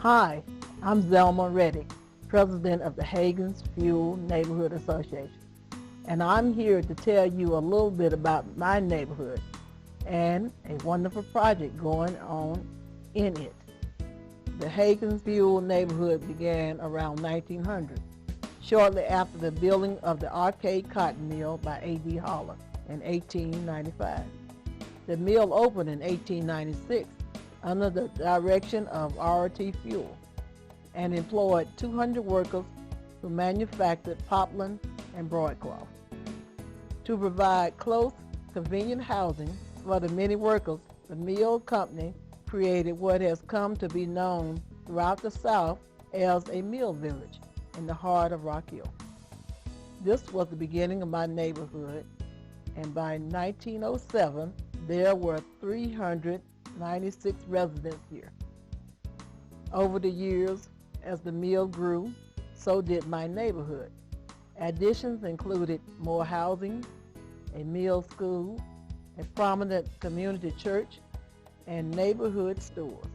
Hi, I'm Zelma Reddick, President of the Hagins-Fewell Neighborhood Association, and I'm here to tell you a little bit about my neighborhood and a wonderful project going on in it. The Hagins-Fewell neighborhood began around 1900, shortly after the building of the arcade cotton mill by A.D. Holler in 1895. The mill opened in 1896 under the direction of R.T. Fewell and employed 200 workers who manufactured poplin and broadcloth. To provide close, convenient housing for the many workers, the mill company created what has come to be known throughout the South as a mill village in the heart of Rock Hill. This was the beginning of my neighborhood, and by 1907, there were 396 residents here. Over the years, as the mill grew, so did my neighborhood. Additions included more housing, a mill school, a prominent community church, and neighborhood stores.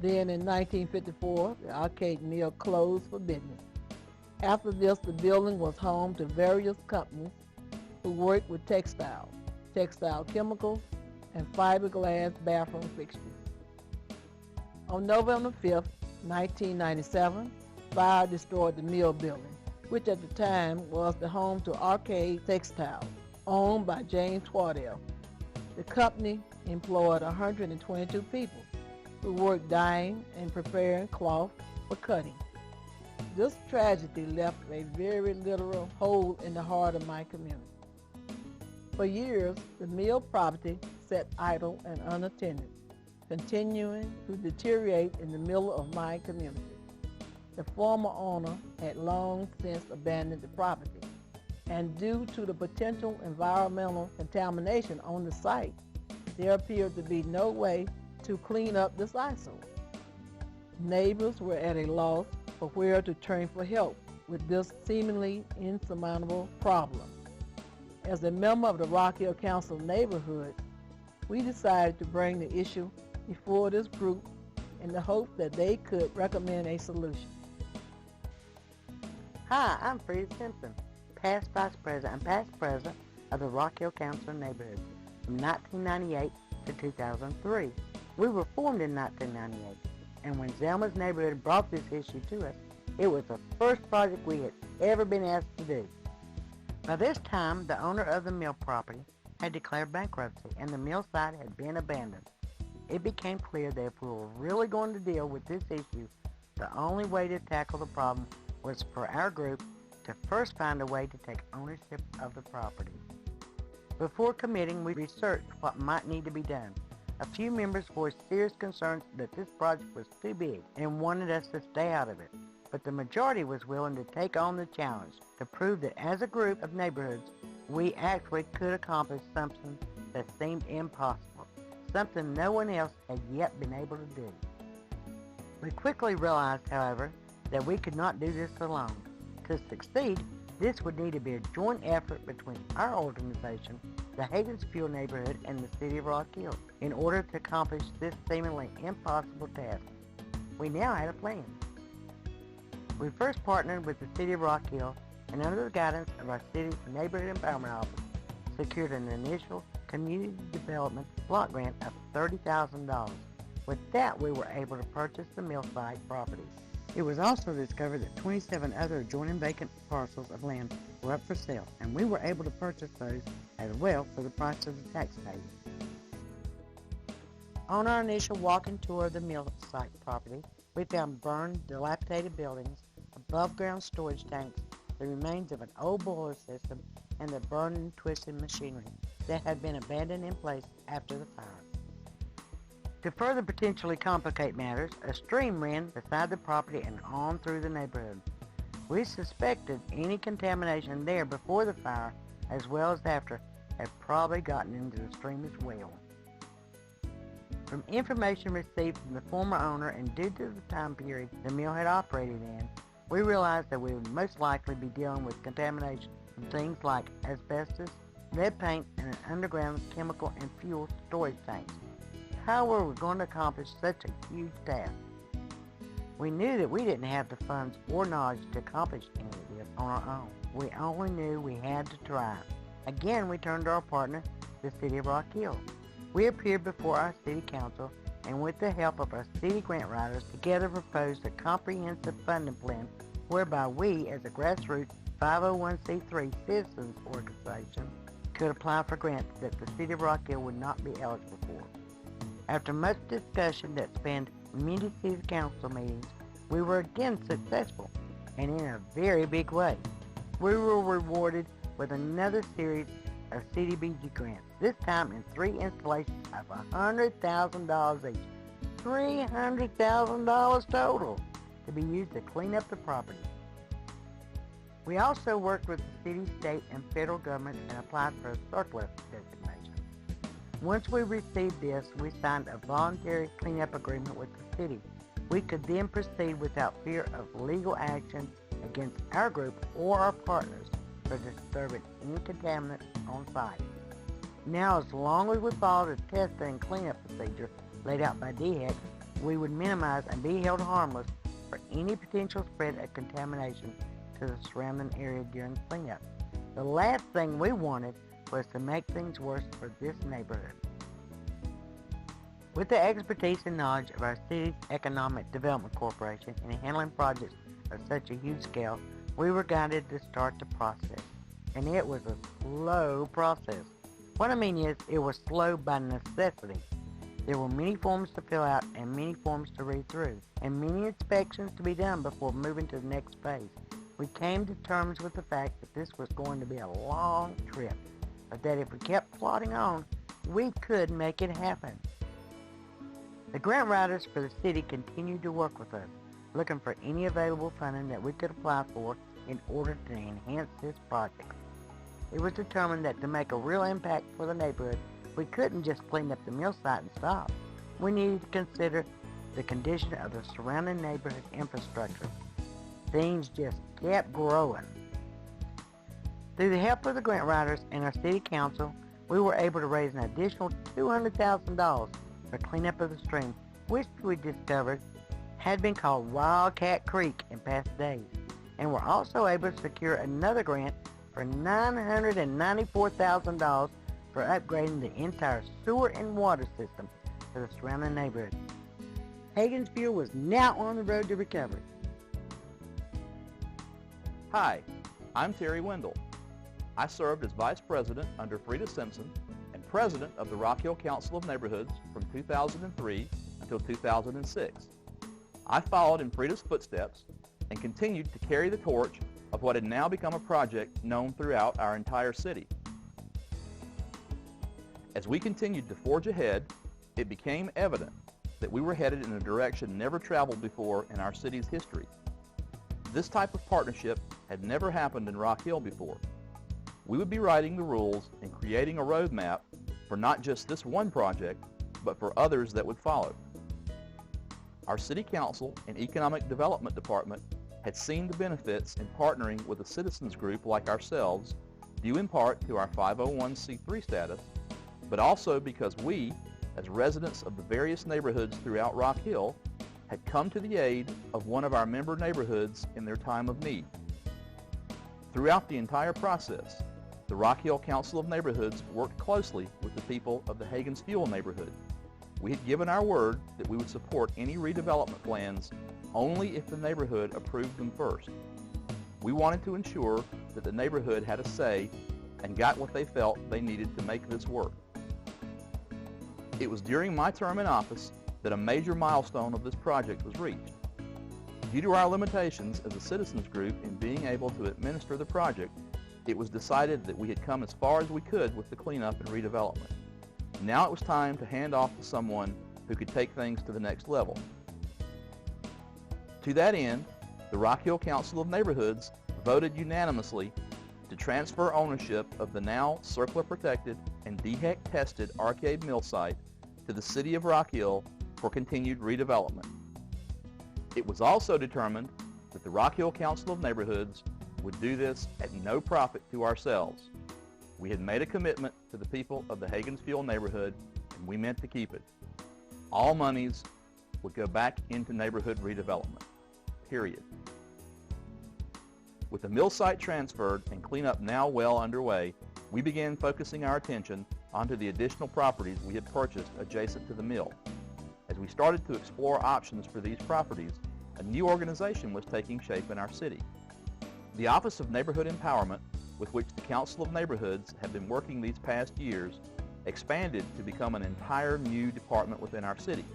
Then in 1954, the arcade mill closed for business. After this, the building was home to various companies who worked with textile chemicals, and fiberglass bathroom fixtures. On November 5th, 1997, fire destroyed the mill building, which at the time was the home to Arcade Textiles, owned by James Twardell. The company employed 122 people who worked dyeing and preparing cloth for cutting. This tragedy left a very literal hole in the heart of my community. For years, the mill property sat idle and unattended, continuing to deteriorate in the middle of my community. The former owner had long since abandoned the property, and due to the potential environmental contamination on the site, there appeared to be no way to clean up this eyesore. Neighbors were at a loss for where to turn for help with this seemingly insurmountable problem. As a member of the Rock Hill Council neighborhood, we decided to bring the issue before this group in the hope that they could recommend a solution. Hi, I'm Frida Simpson, past Vice President and past President of the Rock Hill Council neighborhood from 1998 to 2003. We were formed in 1998, and when Zelma's neighborhood brought this issue to us, it was the first project we had ever been asked to do. By this time, the owner of the mill property had declared bankruptcy and the mill site had been abandoned. It became clear that if we were really going to deal with this issue, the only way to tackle the problem was for our group to first find a way to take ownership of the property. Before committing, we researched what might need to be done. A few members voiced serious concerns that this project was too big and wanted us to stay out of it, but the majority was willing to take on the challenge to prove that as a group of neighborhoods, we actually could accomplish something that seemed impossible, something no one else had yet been able to do. We quickly realized, however, that we could not do this alone. To succeed, this would need to be a joint effort between our organization, the Hagins-Fewell neighborhood, and the city of Rock Hill in order to accomplish this seemingly impossible task. We now had a plan. We first partnered with the city of Rock Hill and under the guidance of our city's Neighborhood Empowerment Office, secured an initial community development block grant of $30,000. With that, we were able to purchase the mill site property. It was also discovered that 27 other adjoining vacant parcels of land were up for sale, and we were able to purchase those as well for the price of the taxpayer. On our initial walking tour of the mill site property, we found burned, dilapidated buildings, above-ground storage tanks, the remains of an old boiler system, and the burned and twisted machinery that had been abandoned in place after the fire. To further potentially complicate matters, a stream ran beside the property and on through the neighborhood. We suspected any contamination there before the fire, as well as after, had probably gotten into the stream as well. From information received from the former owner and due to the time period the mill had operated in, we realized that we would most likely be dealing with contamination from things like asbestos, lead paint, and an underground chemical and fuel storage tanks. How were we going to accomplish such a huge task? We knew that we didn't have the funds or knowledge to accomplish any of this on our own. We only knew we had to try. Again, we turned to our partner, the City of Rock Hill. We appeared before our City Council and with the help of our city grant writers, together proposed a comprehensive funding plan whereby we, as a grassroots 501c3 citizens organization, could apply for grants that the City of Rock Hill would not be eligible for. After much discussion that spanned many city council meetings, we were again successful, and in a very big way. We were rewarded with another series of CDBG grants, this time in 3 installations of $100,000 each. $300,000 total to be used to clean up the property. We also worked with the city, state, and federal government and applied for a surplus designation. Once we received this, we signed a voluntary cleanup agreement with the city. We could then proceed without fear of legal action against our group or our partners for disturbing any contaminants on site. Now, as long as we followed the testing and cleanup procedure laid out by DHEC, we would minimize and be held harmless for any potential spread of contamination to the surrounding area during cleanup. The last thing we wanted was to make things worse for this neighborhood. With the expertise and knowledge of our city's Economic Development Corporation in handling projects of such a huge scale, we were guided to start the process. And it was a slow process. What I mean is, it was slow by necessity. There were many forms to fill out and many forms to read through, and many inspections to be done before moving to the next phase. We came to terms with the fact that this was going to be a long trip, but that if we kept plodding on, we could make it happen. The grant writers for the city continued to work with us, looking for any available funding that we could apply for in order to enhance this project. It was determined that to make a real impact for the neighborhood, we couldn't just clean up the mill site and stop. We needed to consider the condition of the surrounding neighborhood infrastructure. Things just kept growing. Through the help of the grant writers and our city council, we were able to raise an additional $200,000 for cleanup of the stream, which we discovered had been called Wildcat Creek in past days, and were also able to secure another grant for $994,000 for upgrading the entire sewer and water system for the surrounding neighborhood. Hagins-Fewell was now on the road to recovery. Hi, I'm Terry Wendell. I served as Vice President under Freda Simpson and President of the Rock Hill Council of Neighborhoods from 2003 until 2006. I followed in Freda's footsteps and continued to carry the torch of what had now become a project known throughout our entire city. As we continued to forge ahead, it became evident that we were headed in a direction never traveled before in our city's history. This type of partnership had never happened in Rock Hill before. We would be writing the rules and creating a roadmap for not just this one project, but for others that would follow. Our City Council and Economic Development Department had seen the benefits in partnering with a citizens group like ourselves, due in part to our 501c3 status, but also because we, as residents of the various neighborhoods throughout Rock Hill, had come to the aid of one of our member neighborhoods in their time of need. Throughout the entire process, the Rock Hill Council of Neighborhoods worked closely with the people of the Hagins-Fewell neighborhood. We had given our word that we would support any redevelopment plans only if the neighborhood approved them first. We wanted to ensure that the neighborhood had a say and got what they felt they needed to make this work. It was during my term in office that a major milestone of this project was reached. Due to our limitations as a citizens group in being able to administer the project, it was decided that we had come as far as we could with the cleanup and redevelopment. Now it was time to hand off to someone who could take things to the next level. To that end, the Rock Hill Council of Neighborhoods voted unanimously to transfer ownership of the now CERCLA protected and DHEC tested Arcade Mill site to the City of Rock Hill for continued redevelopment. It was also determined that the Rock Hill Council of Neighborhoods would do this at no profit to ourselves. We had made a commitment to the people of the Hagins-Fewell neighborhood, and we meant to keep it. All monies would go back into neighborhood redevelopment. period. With the mill site transferred and cleanup now well underway, we began focusing our attention onto the additional properties we had purchased adjacent to the mill. As we started to explore options for these properties, a new organization was taking shape in our city. The Office of Neighborhood Empowerment, with which the Council of Neighborhoods have been working these past years, expanded to become an entire new department within our city.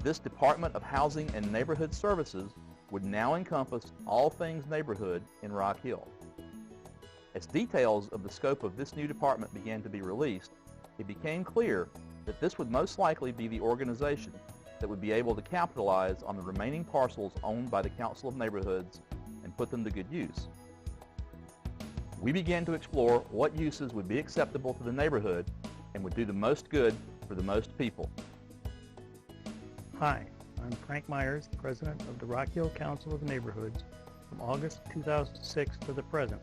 This Department of Housing and Neighborhood Services would now encompass all things neighborhood in Rock Hill. As details of the scope of this new department began to be released, it became clear that this would most likely be the organization that would be able to capitalize on the remaining parcels owned by the Council of Neighborhoods and put them to good use. We began to explore what uses would be acceptable to the neighborhood and would do the most good for the most people. Hi, I'm Frank Myers, President of the Rock Hill Council of Neighborhoods from August 2006 to the present.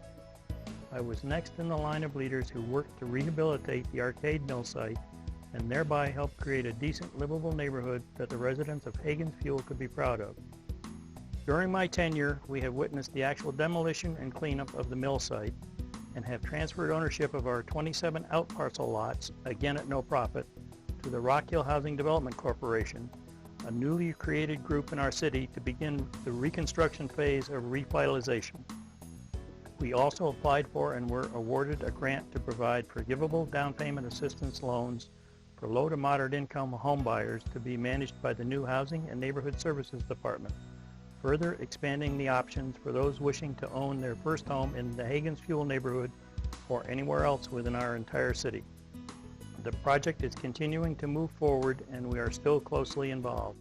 I was next in the line of leaders who worked to rehabilitate the arcade mill site and thereby help create a decent, livable neighborhood that the residents of Hagins-Fewell could be proud of. During my tenure, we have witnessed the actual demolition and cleanup of the mill site and have transferred ownership of our 27 outparcel lots, again at no profit, to the Rock Hill Housing Development Corporation, a newly created group in our city to begin the reconstruction phase of revitalization. We also applied for and were awarded a grant to provide forgivable down payment assistance loans for low to moderate income home buyers to be managed by the new Housing and Neighborhood Services Department, further expanding the options for those wishing to own their first home in the Hagins-Fewell neighborhood or anywhere else within our entire city. The project is continuing to move forward and we are still closely involved.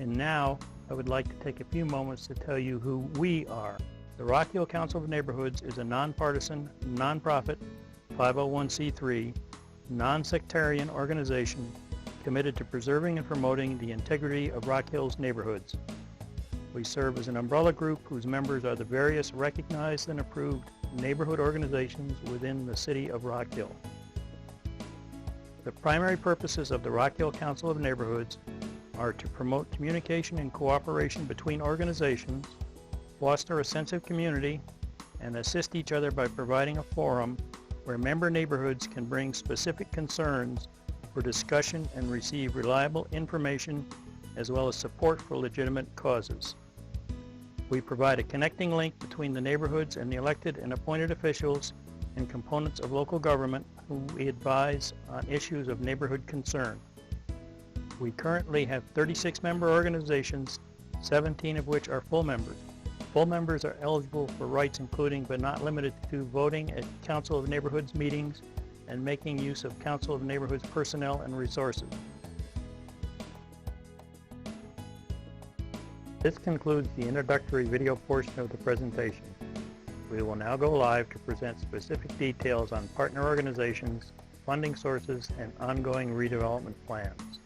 And now, I would like to take a few moments to tell you who we are. The Rock Hill Council of Neighborhoods is a nonpartisan, nonprofit, 501c3, non-sectarian organization committed to preserving and promoting the integrity of Rock Hill's neighborhoods. We serve as an umbrella group whose members are the various recognized and approved neighborhood organizations within the city of Rock Hill. The primary purposes of the Rock Hill Council of Neighborhoods are to promote communication and cooperation between organizations, foster a sense of community, and assist each other by providing a forum where member neighborhoods can bring specific concerns for discussion and receive reliable information as well as support for legitimate causes. We provide a connecting link between the neighborhoods and the elected and appointed officials and components of local government who we advise on issues of neighborhood concern. We currently have 36 member organizations, 17 of which are full members. Full members are eligible for rights including but not limited to voting at Council of Neighborhoods meetings and making use of Council of Neighborhoods personnel and resources. This concludes the introductory video portion of the presentation. We will now go live to present specific details on partner organizations, funding sources, and ongoing redevelopment plans.